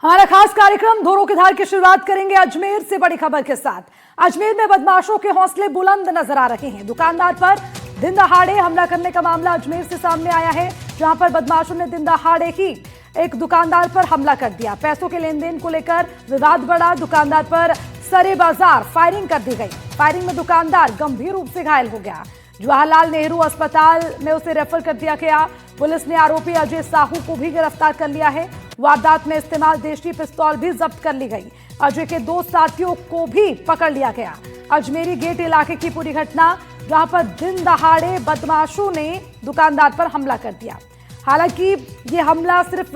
हमारा खास कार्यक्रम धोरों की धार की शुरुआत करेंगे अजमेर से बड़ी खबर के साथ। अजमेर में बदमाशों के हौसले बुलंद नजर आ रहे हैं। दुकानदार पर दिन दहाड़े हमला करने का मामला अजमेर से सामने आया है, जहां पर बदमाशों ने दिन दहाड़े ही एक दुकानदार पर हमला कर दिया। पैसों के लेन देन को लेकर विवाद बढ़ा। दुकानदार पर सरे बाजार फायरिंग कर दी गई। फायरिंग में दुकानदार गंभीर रूप से घायल हो गया। जवाहरलाल नेहरू अस्पताल में उसे रेफर कर दिया गया। पुलिस ने आरोपी अजय साहू को भी गिरफ्तार कर लिया है। वारदात में इस्तेमाल देशी पिस्तौल भी जब्त कर ली गई। अजय के 2 साथियों को भी पकड़ लिया गया। अजमेरी गेट इलाके की पूरी घटना, जहां पर दिन दहाड़े बदमाशों ने दुकानदार पर हमला कर दिया। हालांकि ये हमला सिर्फ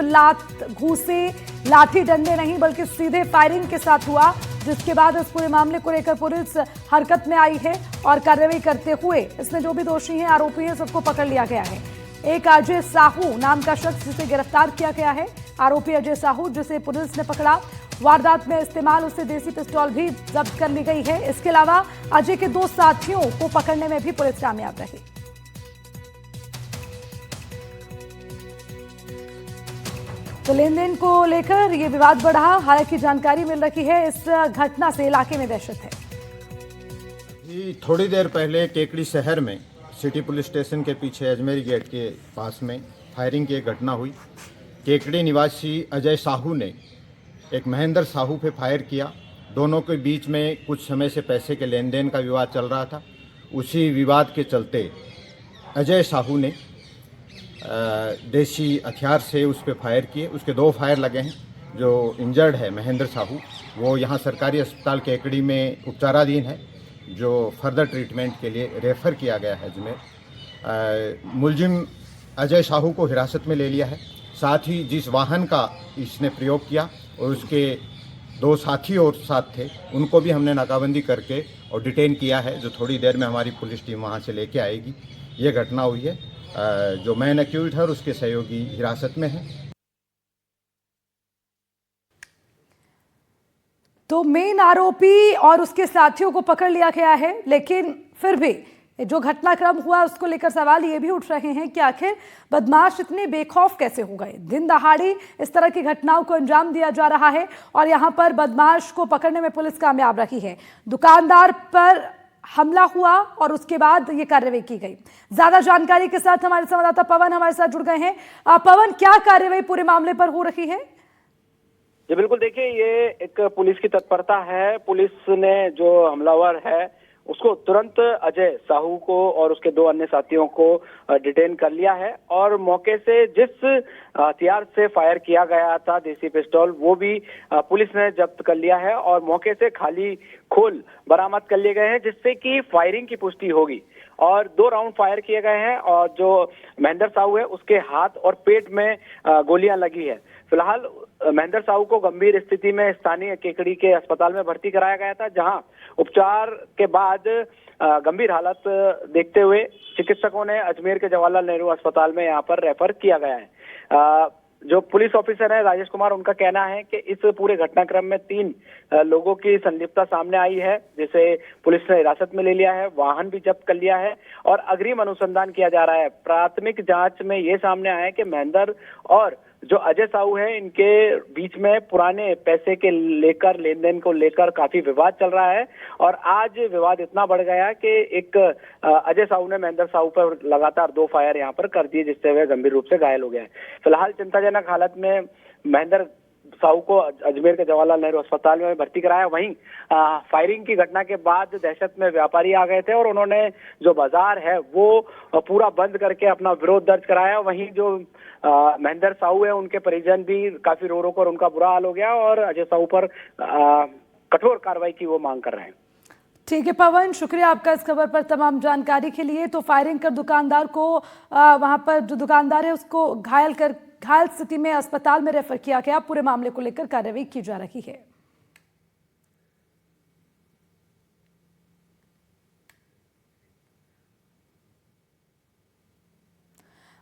घूसे लाठी डंडे नहीं बल्कि सीधे फायरिंग के साथ हुआ, जिसके बाद इस पूरे मामले को लेकर पुलिस हरकत में आई है और कार्रवाई करते हुए इसमें जो भी दोषी हैं, आरोपी हैं, सबको पकड़ लिया गया है। एक अजय साहू नाम का शख्स जिसे गिरफ्तार किया गया है। आरोपी अजय साहू जिसे पुलिस ने पकड़ा। वारदात में इस्तेमाल उससे देसी पिस्तौल भी जब्त कर ली गई है। इसके अलावा अजय के 2 साथियों को पकड़ने में भी पुलिस कामयाब रही। तो लेन देन को लेकर यह विवाद बढ़ा। हालांकि जानकारी मिल रही है इस घटना से इलाके में दहशत है। थोड़ी देर पहले केकड़ी शहर में सिटी पुलिस स्टेशन के पीछे अजमेरी गेट के पास में फायरिंग की एक घटना हुई। केकड़ी निवासी अजय साहू ने एक महेंद्र साहू पे फायर किया। दोनों के बीच में कुछ समय से पैसे के लेन देन का विवाद चल रहा था। उसी विवाद के चलते अजय साहू ने देसी हथियार से उस पर फायर किए। उसके 2 फायर लगे हैं। जो इंजर्ड है महेंद्र साहू, वो यहाँ सरकारी अस्पताल केकड़ी में उपचाराधीन है, जो फर्दर ट्रीटमेंट के लिए रेफ़र किया गया है अजमेर। मुलजिम अजय साहू को हिरासत में ले लिया है। साथ ही जिस वाहन का इसने प्रयोग किया और उसके 2 साथी और साथ थे, उनको भी हमने नाकाबंदी करके और डिटेन किया है, जो थोड़ी देर में हमारी पुलिस टीम वहाँ से लेके आएगी। ये घटना हुई है। जो मैन एक्यूज है और उसके सहयोगी हिरासत में हैं। तो मेन आरोपी और उसके साथियों को पकड़ लिया गया है, लेकिन फिर भी जो घटनाक्रम हुआ उसको लेकर सवाल ये भी उठ रहे हैं कि आखिर बदमाश इतने बेखौफ कैसे हो गए। दिन दहाड़ी इस तरह की घटनाओं को अंजाम दिया जा रहा है और यहाँ पर बदमाश को पकड़ने में पुलिस कामयाब रही है। दुकानदार पर हमला हुआ और उसके बाद ये कार्रवाई की गई। ज्यादा जानकारी के साथ हमारे संवाददाता पवन हमारे साथ जुड़ गए हैं। पवन, क्या कार्रवाई पूरे मामले पर हो रही है? जी बिल्कुल, देखिए ये एक पुलिस की तत्परता है। पुलिस ने जो हमलावर है उसको तुरंत अजय साहू को और उसके 2 अन्य साथियों को डिटेन कर लिया है और मौके से जिस हथियार से फायर किया गया था देसी पिस्तौल, वो भी पुलिस ने जब्त कर लिया है और मौके से खाली खोल बरामद कर लिए गए हैं, जिससे कि फायरिंग की पुष्टि होगी। और 2 राउंड फायर किए गए हैं और जो महेंद्र साहू है उसके हाथ और पेट में गोलियां लगी है। फिलहाल महेंद्र साहू को गंभीर स्थिति में स्थानीय केकड़ी के अस्पताल में भर्ती कराया गया था, जहां उपचार के बाद गंभीर हालत देखते हुए चिकित्सकों ने अजमेर के जवाहरलाल नेहरू अस्पताल में यहां पर रेफर किया गया है। जो पुलिस ऑफिसर है राजेश कुमार, उनका कहना है कि इस पूरे घटनाक्रम में 3 लोगों की संलिप्तता सामने आई है, जिसे पुलिस ने हिरासत में ले लिया है, वाहन भी जब्त कर लिया है और अग्रिम अनुसंधान किया जा रहा है। प्राथमिक जांच में ये सामने आया है कि महेंद्र और जो अजय साहू है, इनके बीच में पुराने पैसे के लेकर लेन देन को लेकर काफी विवाद चल रहा है और आज विवाद इतना बढ़ गया कि एक अजय साहू ने महेंद्र साहू पर लगातार 2 फायर यहाँ पर कर दिए, जिससे वह गंभीर रूप से घायल हो गया है। फिलहाल चिंताजनक हालत में महेंद्र साहू को अजमेर के जवाहरलाल नेहरू अस्पताल में भर्ती कराया। वहीं फायरिंग की घटना के बाद दहशत में व्यापारी आ गए थे और उन्होंने जो बाजार है वो पूरा बंद करके अपना विरोध दर्ज कराया। वहीं जो महेंद्र साहू है, उनके परिजन भी काफी रो रो कर उनका बुरा हाल हो गया और अजय साहू पर कठोर कार्रवाई की वो मांग कर रहे हैं। ठीक है पवन, शुक्रिया आपका इस खबर पर तमाम जानकारी के लिए। तो फायरिंग कर दुकानदार को वहां पर जो दुकानदार है उसको घायल स्थिति में अस्पताल में रेफर किया गया। पूरे मामले को लेकर कार्रवाई की जा रही है।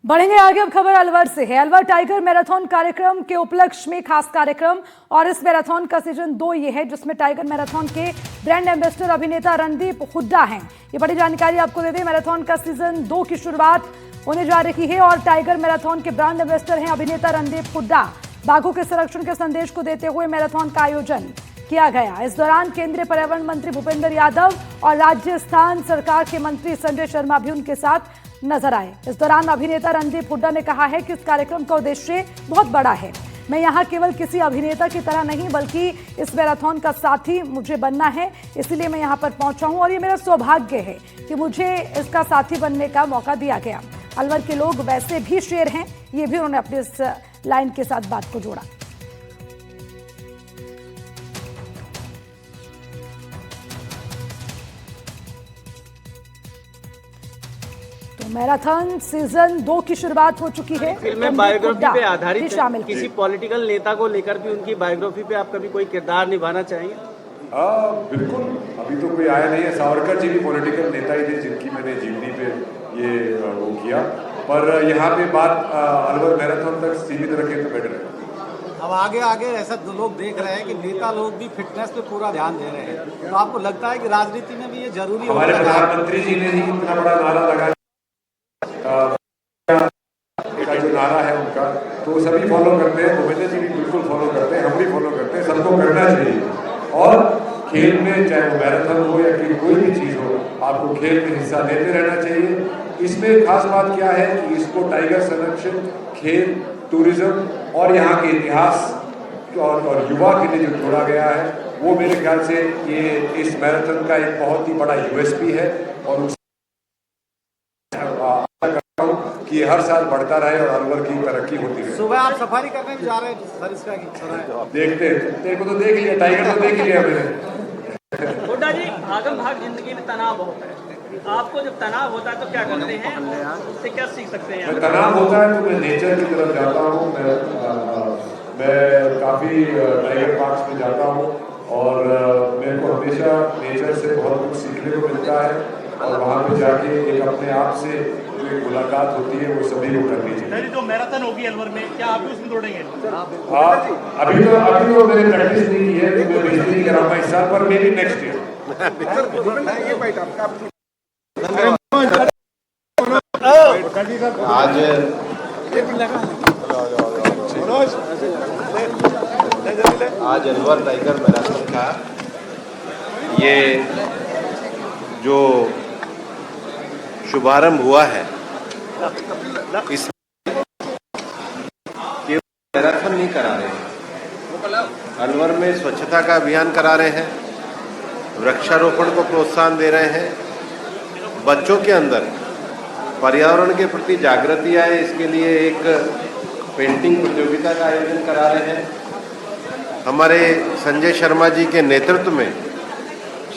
बढ़ेंगे आगे। अब खबर अलवर से है। अलवर टाइगर मैराथन कार्यक्रम के उपलक्ष्य में खास कार्यक्रम, और इस मैराथन का सीजन 2 ये है, जिसमें टाइगर मैराथन के ब्रांड एम्बेसडर अभिनेता रणदीप हुड्डा हैं। ये बड़ी जानकारी आपको दे दें, मैराथन का सीजन 2 की शुरुआत होने जा रही है और टाइगर मैराथन के ब्रांड एम्बेसडर हैं अभिनेता रणदीप हुड्डा। बाघों के संरक्षण के संदेश को देते हुए मैराथन का आयोजन किया गया। इस दौरान केंद्रीय पर्यावरण मंत्री भूपेंद्र यादव और राजस्थान सरकार के मंत्री संजय शर्मा भी उनके साथ नजर आए। इस दौरान अभिनेता रणदीप हुड्डा ने कहा है कि इस कार्यक्रम का उद्देश्य बहुत बड़ा है। मैं यहाँ केवल किसी अभिनेता की तरह नहीं बल्कि इस मैराथन का साथी मुझे बनना है, इसलिए मैं यहाँ पर पहुंचा हूँ और ये मेरा सौभाग्य है कि मुझे इसका साथी बनने का मौका दिया गया। अलवर के लोग वैसे भी शेर हैं, ये भी उन्होंने अपनी इस लाइन के साथ बात को जोड़ा। मैराथन सीजन 2 की शुरुआत हो चुकी है। फिल्म में बायोग्राफी पे आधारित शामिल किसी पॉलिटिकल नेता को लेकर भी उनकी बायोग्राफी पे आप कभी कोई किरदार निभाना चाहेंगे? बिल्कुल, अभी तो कोई आया नहीं है। सावरकर जी भी पॉलिटिकल नेता ही थे जिनकी मैंने जीवनी पे ये वो किया, पर यहाँ पे बात अलवर मैराथन तक सीमित रखें तो बेटर है। अब आगे आगे ऐसा लोग देख रहे हैं कि नेता लोग भी फिटनेस पे पूरा ध्यान दे रहे हैं, तो आपको लगता है कि राजनीति में भी ये जरूरी हमारे प्रधानमंत्री जी ने ही इतना बड़ा नारा लगाया, जो नारा है उनका, तो सभी फॉलो करते हैं। भूपेंद्र जी भी बिल्कुल फॉलो करते हैं, हम भी फॉलो करते हैं। सबको करना चाहिए और खेल में, चाहे वो मैराथन हो या कोई भी चीज हो, आपको खेल में हिस्सा लेते रहना चाहिए। इसमें खास बात क्या है कि इसको टाइगर संरक्षण, खेल, टूरिज्म और यहाँ के इतिहास और युवा के लिए जो जोड़ा गया है, वो मेरे ख्याल से ये इस मैराथन का एक बहुत ही बड़ा यूएसपी है और कि हर साल बढ़ता रहे और अलवर की तरक्की होती रहे। सुबह आप सफारी करने भी जा रहे हैं सरिस्का की तरह? देखते हैं, तेरे को तो देख लिया, टाइगर तो देख लिया मैंने। हुड्डा जी, भागम भाग जिंदगी में तनाव होता है, आपको जब तनाव होता है तो क्या करते हैं, उससे क्या सीख सकते हैं? तनाव होता है तो मैं नेचर की तरफ जाता हूँ। मैं काफ़ी टाइगर पार्क्स में जाता हूँ और मेरे को हमेशा नेचर से बहुत कुछ सीखने को मिलता है और वहाँ पे जाके एक अपने आप से जो एक मुलाकात होती है वो सभी को करनी चाहिए। जो मैराथन होगी अलवर में, क्या आप भी उसमें दौड़ेंगे? अभी तो मैंने प्रैक्टिस नहीं की है, तो मैं बिजली नहीं कराऊंगा इस साल, पर मे बी नेक्स्ट ईयर। आज अलवर टाइगर मैराथन का ये जो शुभारंभ हुआ है, इस मैराथन नहीं करा रहे हैं, अलवर में स्वच्छता का अभियान करा रहे हैं, वृक्षारोपण को प्रोत्साहन दे रहे हैं, बच्चों के अंदर पर्यावरण के प्रति जागृति आए इसके लिए एक पेंटिंग प्रतियोगिता का आयोजन करा रहे हैं। हमारे संजय शर्मा जी के नेतृत्व में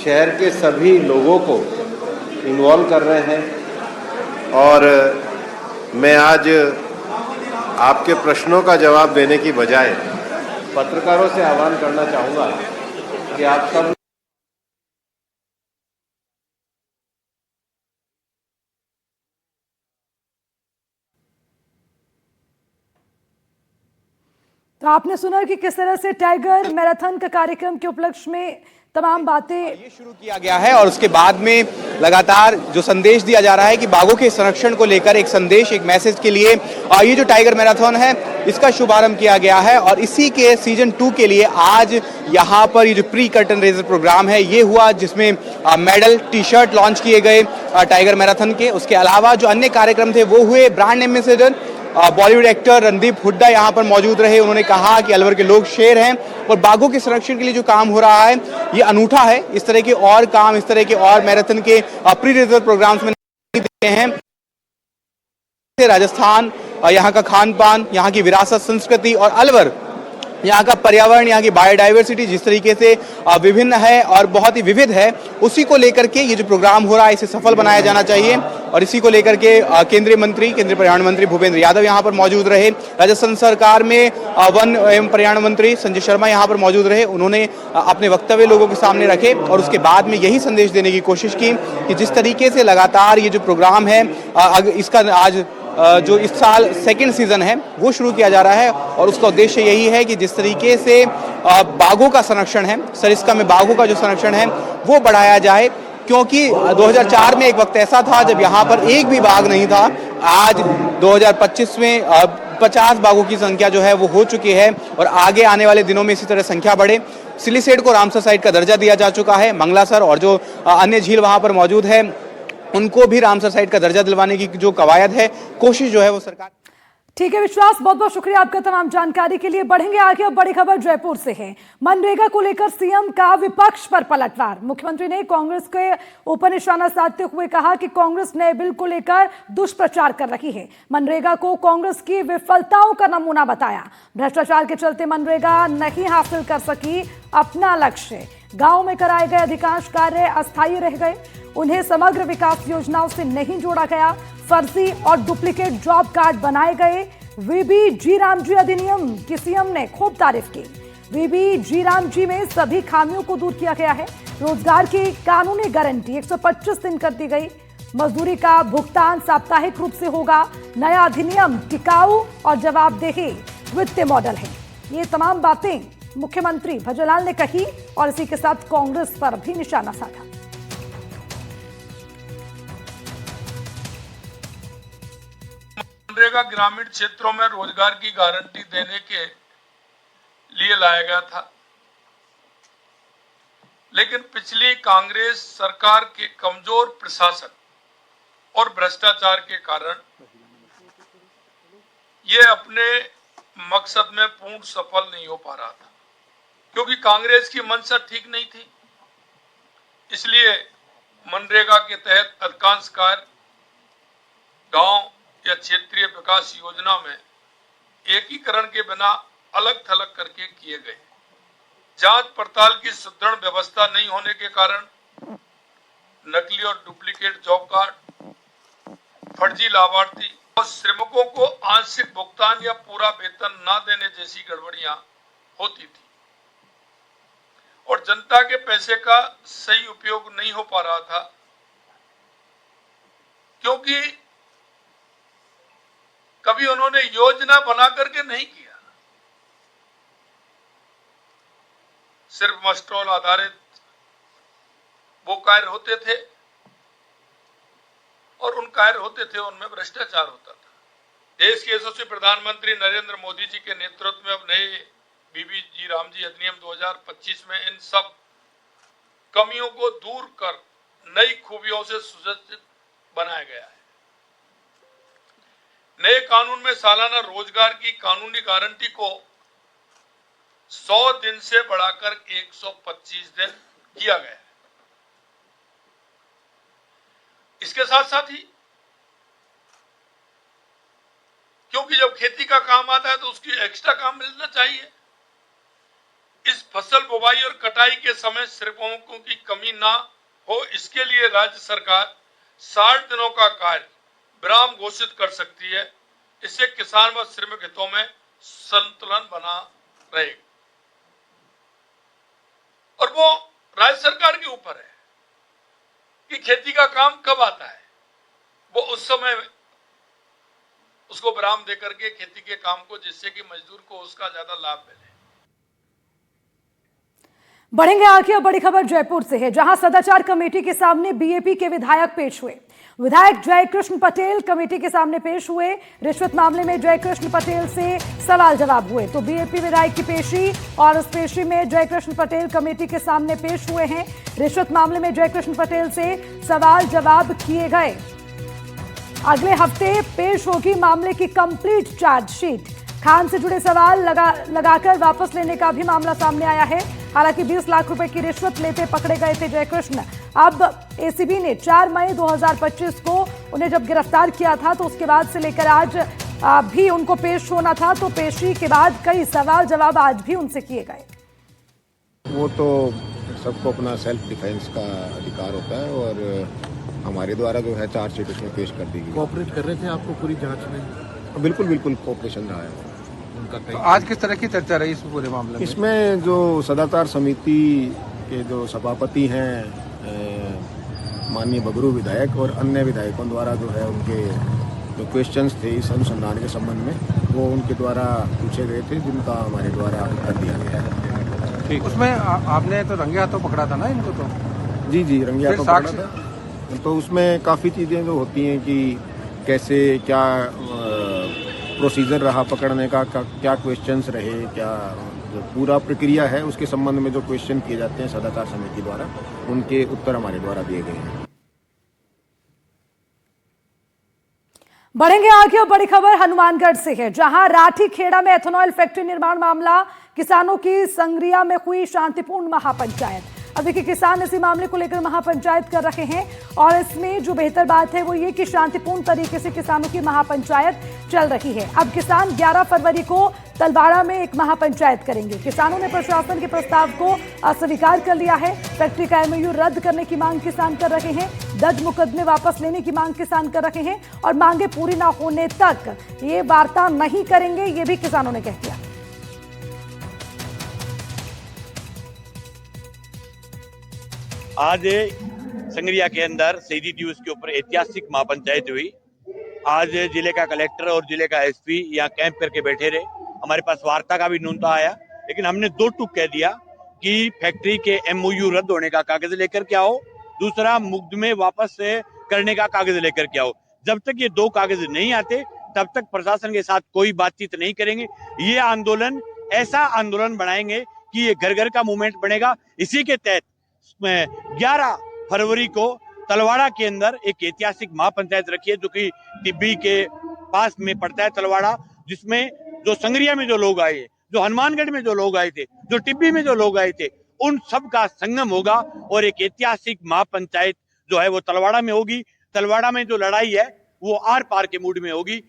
शहर के सभी लोगों को इन्वॉल्व कर रहे हैं और मैं आज आपके प्रश्नों का जवाब देने की बजाय पत्रकारों से आह्वान करना चाहूँगा कि आप सब तो आपने सुना कि किस तरह से टाइगर मैराथन का कार्यक्रम के उपलक्ष्य में तमाम बातें ये शुरू किया गया है और उसके बाद में लगातार जो संदेश दिया जा रहा है कि बाघों के संरक्षण को लेकर एक संदेश, एक मैसेज के लिए ये जो टाइगर मैराथन है इसका शुभारंभ किया गया है और इसी के सीजन 2 के लिए आज यहाँ पर ये जो प्री कर्टन रेजर प्रोग्राम है ये हुआ, जिसमें मेडल, टी शर्ट लॉन्च किए गए टाइगर मैराथन के। उसके अलावा जो अन्य कार्यक्रम थे वो हुए। Brand ambassador Bollywood actor Randeep Hooda यहाँ पर मौजूद रहे। उन्होंने कहा कि अलवर के लोग शेर हैं और बाघों के संरक्षण के लिए जो काम हो रहा है ये अनूठा है। इस तरह के और काम, इस तरह के और मैराथन के प्री रिजर्व प्रोग्राम्स में देते हैं। राजस्थान, यहाँ का खान पान, यहाँ की विरासत, संस्कृति और अलवर यहाँ का पर्यावरण, यहाँ की बायोडाइवर्सिटी जिस तरीके से विभिन्न है और बहुत ही विविध है, उसी को लेकर के ये जो प्रोग्राम हो रहा है इसे सफल बनाया जाना चाहिए और इसी को लेकर के केंद्रीय पर्यावरण मंत्री भूपेंद्र यादव यहाँ पर मौजूद रहे। राजस्थान सरकार में वन एवं पर्यावरण मंत्री संजय शर्मा यहाँ पर मौजूद रहे। उन्होंने अपने वक्तव्य लोगों के सामने रखे और उसके बाद में यही संदेश देने की कोशिश की कि जिस तरीके से लगातार ये जो प्रोग्राम है इसका आज जो इस साल सेकंड सीजन है वो शुरू किया जा रहा है और उसका उद्देश्य यही है कि जिस तरीके से बाघों का संरक्षण है, सरिस्का में बाघों का जो संरक्षण है वो बढ़ाया जाए, क्योंकि 2004 में एक वक्त ऐसा था जब यहाँ पर एक भी बाघ नहीं था। आज 2025 में 50 बाघों की संख्या जो है वो हो चुकी है और आगे आने वाले दिनों में इसी तरह संख्या बढ़े। सिलीसेट को रामसर साइट का दर्जा दिया जा चुका है। मंगलासर और जो अन्य झील वहां पर मौजूद है उनको भी रामसर साइट का दर्जा दिलवाने की जो कवायद है, कोशिश जो है वो सरकार। ठीक है विश्वास, बहुत बहुत शुक्रिया आपका तमाम जानकारी के लिए। बढ़ेंगे आगे, अब बड़ी खबर जयपुर से है। मनरेगा को लेकर सीएम का विपक्ष पर पलटवार। मुख्यमंत्री ने कांग्रेस के ऊपर निशाना साधते हुए कहा कि कांग्रेस नए बिल को लेकर दुष्प्रचार कर रही है। मनरेगा को कांग्रेस की विफलताओं का नमूना बताया। भ्रष्टाचार के चलते मनरेगा नहीं हासिल कर सकी अपना लक्ष्य। गांव में कराए गए अधिकांश कार्य अस्थायी रह गए, उन्हें समग्र विकास योजनाओं से नहीं जोड़ा गया। फर्जी और डुप्लीकेट जॉब कार्ड बनाए गए। वीबी जी रामजी अधिनियम की सीएम ने खूब तारीफ की। वीबी जी रामजी में सभी खामियों को दूर किया गया है। रोजगार की कानूनी गारंटी 125 दिन कर दी गई। मजदूरी का भुगतान साप्ताहिक रूप से होगा। नया अधिनियम टिकाऊ और जवाबदेही वित्तीय मॉडल है। ये तमाम बातें मुख्यमंत्री भजनलाल ने कही और इसी के साथ कांग्रेस पर भी निशाना साधा। मनरेगा ग्रामीण क्षेत्रों में रोजगार की गारंटी देने के लिए लाया गया था, लेकिन पिछली कांग्रेस सरकार के कमजोर प्रशासन और भ्रष्टाचार के कारण ये अपने मकसद में पूर्ण सफल नहीं हो पा रहा था, क्योंकि कांग्रेस की मंशा ठीक नहीं थी। इसलिए मनरेगा के तहत अधिकांश कार्य गांव या क्षेत्रीय विकास योजना में एकीकरण के बिना अलग थलग करके किए गए। जांच पड़ताल की सुदृढ़ व्यवस्था नहीं होने के कारण नकली और डुप्लीकेट जॉब कार्ड, फर्जी लाभार्थी और श्रमिकों को आंशिक भुगतान या पूरा वेतन न देने जैसी गड़बड़ियां होती थी और जनता के पैसे का सही उपयोग नहीं हो पा रहा था, क्योंकि कभी उन्होंने योजना बना करके नहीं किया। सिर्फ मस्ट्रोल आधारित वो कार्य होते थे और उन कार्य होते थे उनमें भ्रष्टाचार होता था। देश के यशस्वी प्रधानमंत्री नरेंद्र मोदी जी के नेतृत्व में अब नए वीबी जी रामजी अधिनियम 2025 में इन सब कमियों को दूर कर नई खूबियों से सुसज्जित बनाया गया है। नए कानून में सालाना रोजगार की कानूनी गारंटी को 100 दिन से बढ़ाकर 125 दिन किया गया है। इसके साथ साथ ही क्योंकि जब खेती का काम आता है तो उसकी एक्स्ट्रा काम मिलना चाहिए। इस फसल बुवाई और कटाई के समय श्रमिकों की कमी ना हो, इसके लिए राज्य सरकार 60 दिनों का कार्य विराम घोषित कर सकती है। इससे किसान व श्रमिक हितों में संतुलन बना रहेगा और वो राज्य सरकार के ऊपर है कि खेती का काम कब आता है, वो उस समय उसको विराम देकर के खेती के काम को, जिससे कि मजदूर को उसका ज्यादा लाभ मिले। बढ़ेंगे आगे, अब बड़ी खबर जयपुर से है, जहां सदाचार कमेटी के सामने बीएपी के विधायक पेश हुए। विधायक जयकृष्ण पटेल कमेटी के सामने पेश हुए। रिश्वत मामले में जयकृष्ण पटेल से सवाल जवाब हुए तो बीएपी विधायक की पेशी और उस पेशी में जयकृष्ण पटेल कमेटी के सामने पेश हुए हैं। रिश्वत मामले में जयकृष्ण पटेल से सवाल जवाब किए गए। अगले हफ्ते पेश होगी मामले की कंप्लीट चार्जशीट। खान से जुड़े सवाल लगाकर वापस लेने का भी मामला सामने आया है। हालांकि 20 लाख रुपए की रिश्वत लेते पकड़े गए थे जयकृष्ण। अब एसीबी ने 4 मई 2025 को उन्हें जब गिरफ्तार किया था तो उसके बाद से लेकर आज भी उनको पेश होना था, तो पेशी के बाद कई सवाल जवाब आज भी उनसे किए गए। वो तो सबको अपना सेल्फ डिफेंस का अधिकार होता है और हमारे द्वारा जो है चार्जशीट उसमें पेश कर दी गई। कोऑपरेट कर रहे थे आपको पूरी जांच में? बिल्कुल बिल्कुल कोऑपरेशन रहा है उनका। तो आज किस तरह की चर्चा रही इस पूरे मामले में? इसमें जो सदाचार समिति के जो सभापति हैं माननीय बबरू विधायक और अन्य विधायकों द्वारा जो है उनके जो क्वेश्चंस थे इस अनुसंधान के संबंध में, वो उनके द्वारा पूछे गए थे, जिनका हमारे द्वारा उत्तर दिया गया है। ठीक, उसमें आपने तो रंगे हाथों पकड़ा था ना इनको? तो जी रंगे हाथों पकड़ा था। तो उसमें काफ़ी चीज़ें जो होती हैं कि कैसे क्या प्रोसीजर रहा पकड़ने का, क्या क्वेश्चंस रहे, क्या जो पूरा प्रक्रिया है उसके संबंध में जो क्वेश्चन किए जाते हैं सदाचार समिति द्वारा, उनके उत्तर हमारे द्वारा दिए गए हैं। बढ़ेंगे आगे और बड़ी खबर हनुमानगढ़ से है, जहां राठी खेड़ा में एथेनॉल फैक्ट्री निर्माण मामला, किसानों की संग्रिया में हुई शांतिपूर्ण महापंचायत। अब देखिए, किसान इसी मामले को लेकर महापंचायत कर रहे हैं और इसमें जो बेहतर बात है वो ये कि शांतिपूर्ण तरीके से किसानों की महापंचायत चल रही है। अब किसान 11 फरवरी को तलवाड़ा में एक महापंचायत करेंगे। किसानों ने प्रशासन के प्रस्ताव को अस्वीकार कर लिया है। फैक्ट्री का MOU रद्द करने की मांग किसान कर रहे हैं। दर्ज मुकदमे वापस लेने की मांग किसान कर रहे हैं और मांगे पूरी न होने तक ये वार्ता नहीं करेंगे, ये भी किसानों ने कह दिया। आज संगरिया के अंदर शहीदी दिवस के ऊपर ऐतिहासिक महापंचायत हुई। आज जिले का कलेक्टर और जिले का SP यहाँ कैंप करके बैठे रहे। हमारे पास वार्ता का भी न्यूनता आया, लेकिन हमने 2 टूक कह दिया कि फैक्ट्री के MOU रद्द होने का कागज लेकर के आओ, दूसरा मुकदमे वापस करने का कागज लेकर के आओ। जब तक ये 2 कागज नहीं आते तब तक प्रशासन के साथ कोई बातचीत नहीं करेंगे। ये आंदोलन ऐसा आंदोलन बनाएंगे कि ये घर घर का मूवमेंट बनेगा। इसी के तहत 11 फरवरी को तलवाड़ा के अंदर एक ऐतिहासिक महापंचायत रखी है, जो कि टिब्बी के पास में पड़ता है तलवाड़ा, जिसमें जो संगरिया में जो लोग आए, जो हनुमानगढ़ में जो लोग आए थे, जो टिब्बी में जो लोग आए थे, उन सब का संगम होगा और एक ऐतिहासिक महापंचायत जो है वो तलवाड़ा में होगी। तलवाड़ा में जो लड़ाई है वो आर पार के मूड में होगी।